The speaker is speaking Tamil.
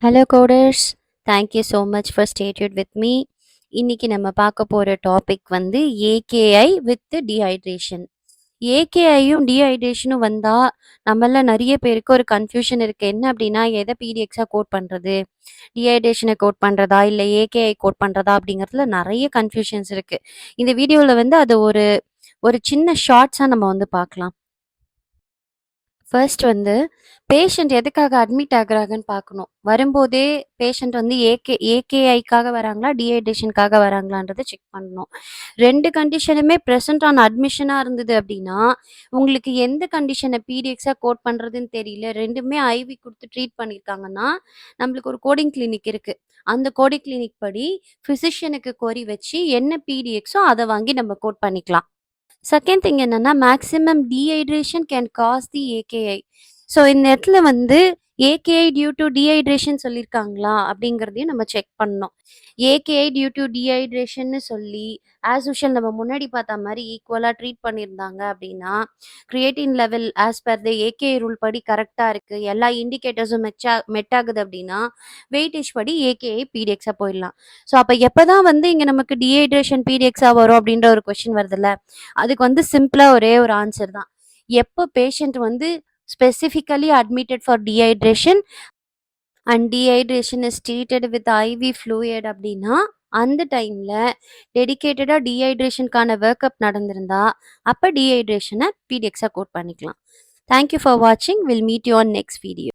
Hello coders, thank you so much for statute with me. இன்னைக்கு நம்ம பார்க்க போகிற டாபிக் வந்து ஏகேஐ வித் டீஹைட்ரேஷன். ஏகேஐயும் டீஹைட்ரேஷனும் வந்தால் நம்மள நிறைய பேருக்கு ஒரு கன்ஃபியூஷன் இருக்குது. என்ன அப்படின்னா, எதை பிடிஎக்ஸாக கோட் பண்ணுறது, டீஹைட்ரேஷனை கோட் பண்ணுறதா இல்லை ஏகேஐ கோட் பண்ணுறதா அப்படிங்கிறதுல நிறைய கன்ஃபியூஷன்ஸ் இருக்குது. இந்த வீடியோவில் வந்து அது ஒரு ஒரு சின்ன ஷார்ட்ஸாக நம்ம வந்து பார்க்கலாம். ஃபர்ஸ்ட் வந்து பேஷண்ட் எதுக்காக அட்மிட் ஆகுறாங்கன்னு பார்க்கணும். வரும்போதே பேஷண்ட் வந்து ஏகேஐக்காக வராங்களா, டீஹைட்ரேஷனுக்காக வராங்களான்றதை செக் பண்ணணும். 2 கண்டிஷனுமே ப்ரெசென்ட் ஆன் அட்மிஷனாக இருந்தது அப்படின்னா, உங்களுக்கு எந்த கண்டிஷனை பிடிஎக்ஸாக கோட் பண்ணுறதுன்னு தெரியல, 2மே ஐவி கொடுத்து ட்ரீட் பண்ணியிருக்காங்கன்னா, நம்மளுக்கு ஒரு கோடிங் கிளினிக் இருக்குது. அந்த கோடிங் கிளினிக் படி ஃபிசிஷியனுக்கு கொரி வச்சு என்ன பிடிஎக்ஸோ அதை வாங்கி நம்ம கோட் பண்ணிக்கலாம். செகண்ட் திங் என்னன்னா, maximum dehydration can cause the AKI. So இந்த இடத்துல வந்து ஏகேஐ டியூ டு டீஹைட்ரேஷன் சொல்லியிருக்காங்களா அப்படிங்கிறதையும் நம்ம செக் பண்ணோம். ஏகேஐ டியூ டு டீஹைட்ரேஷன்னு சொல்லி ஆஸ் யூஷுவல் நம்ம முன்னாடி பார்த்த மாதிரி ஈக்குவலாக ட்ரீட் பண்ணியிருந்தாங்க அப்படின்னா, creatine level as per the AKI rule படி கரெக்டாக இருக்குது, எல்லா இண்டிகேட்டர்ஸும் மெட் ஆகுது அப்படின்னா வெயிட்டேஜ் படி ஏகேஐ பிடிஎக்ஸாக போயிடலாம். ஸோ அப்போ எப்போ தான் வந்து இங்கே நமக்கு டீஹைட்ரேஷன் பிடிஎக்ஸாக வரும் அப்படின்ற ஒரு கொஸ்டின் வருதுல்ல, அதுக்கு வந்து சிம்பிளாக ஒரே ஒரு ஆன்சர் தான். எப்போ பேஷண்ட் வந்து specifically admitted for dehydration and dehydration is treated with IV fluid அப்படின்னா, அந்த டைமில் டெடிக்கேட்டடாக டீஹைட்ரேஷனுக்கான ஒர்க்அப் நடந்திருந்தா அப்போ டீஹைட்ரேஷனை பிடிஎக்ஸாக கோட் பண்ணிக்கலாம். தேங்க்யூ ஃபார் வாட்சிங். Will meet you on next video.